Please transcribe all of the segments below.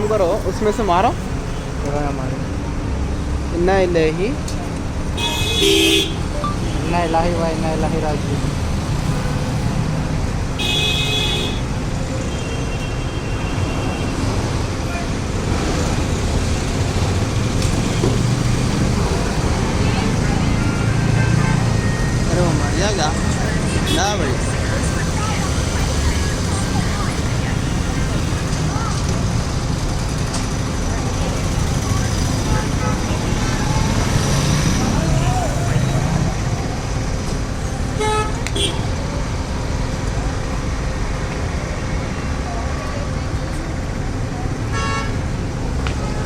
काम करो, उसमें से मारो। इन्ना इलाही इन्ना इलाही व इन्ना इलाही राजिऊन. अरे वो मर जाएगा ना भाई.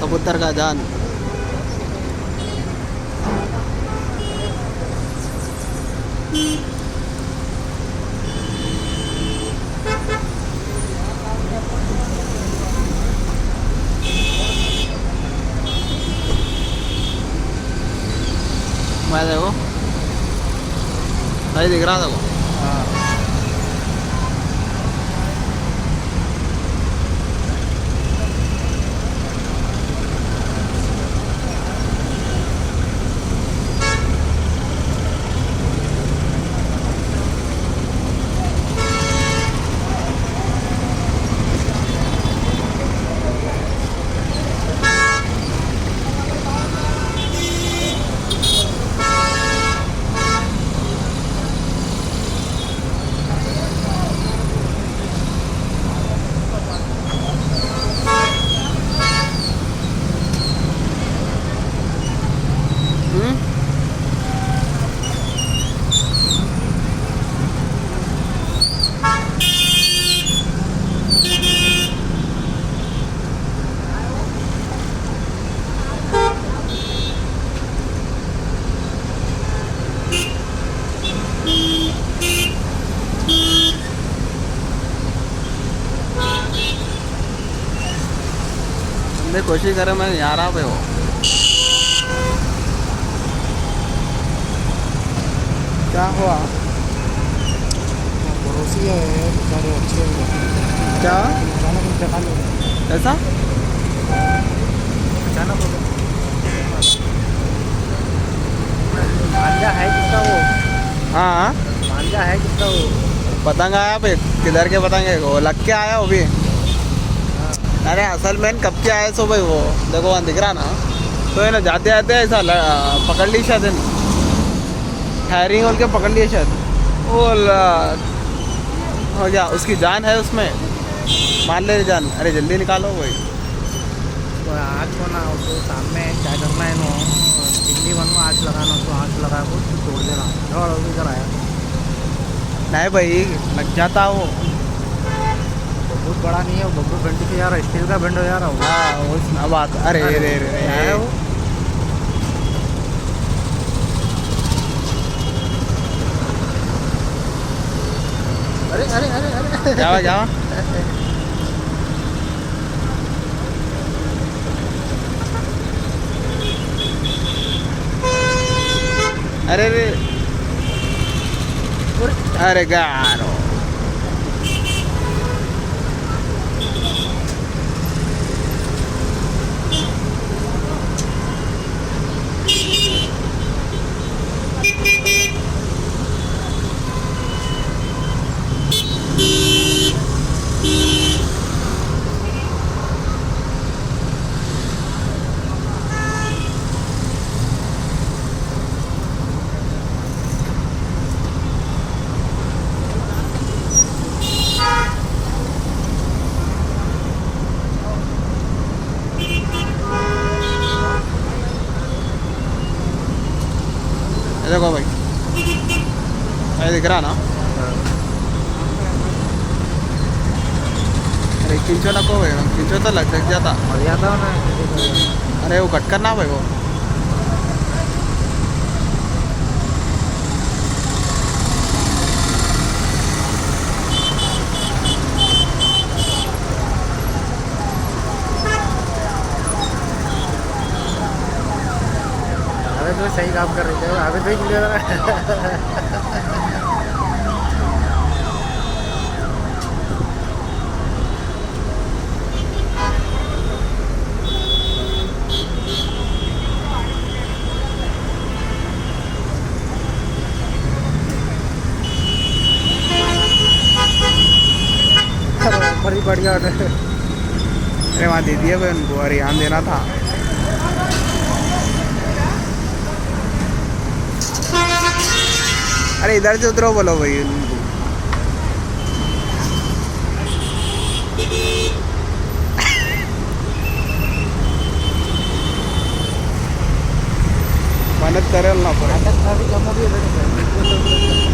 कबूतर का जान. मैं देखो भाई दिख रहा था वो. मैं कोशिश कर रहा मैं यहाँ रहा पे हो. क्या हुआ? पड़ोसी है बेचारे अच्छे क्या अचानक देखा लो. ऐसा? अचानक मांझा है किसका वो? हाँ मांझा है किसका वो? पतंग आया पे. किधर के पतंग है वो? लग के आया वो भी. अरे असल में कब के आए सो भाई वो देखो वहाँ दिख रहा ना. तो है ना जाते जाते ऐसा पकड़ ली शायद. फायरिंग होल के पकड़ लिए शायद. वो हो गया. उसकी जान है उसमें. मान ले जान. अरे जल्दी निकालो वही. तो आँच को ना उसको सामने क्या करना है नो दिल्ली वन में आँच लगाना. तो आँच लगा को तोड़ देना. और इधर आया नहीं भाई लग जाता वो. बहुत बड़ा नहीं है वो. बब्बू घंटी से यार स्टील का बेंड हो जा रहा हो. हाँ उस बात. अरे अरे अरे है वो. अरे अरे अरे अरे जावा जावा. अरे अरे अरे गारो. देखो भाई अरे दिख रहा ना. अरे खींचो नको भाई. खींचो तो लग जाता. मर जाता ना. अरे वो कट करना भाई वो. तो सही काम कर रहे थे. अभी देख लिया. ही पड़ गया ऑर्डर। अरे वहाँ दे दिया भाई उनको, अरे यहाँ देना था। अरे इधर से उतरो बोलो भाई उनको। मेहनत करे ना पर आता खाली कमो भी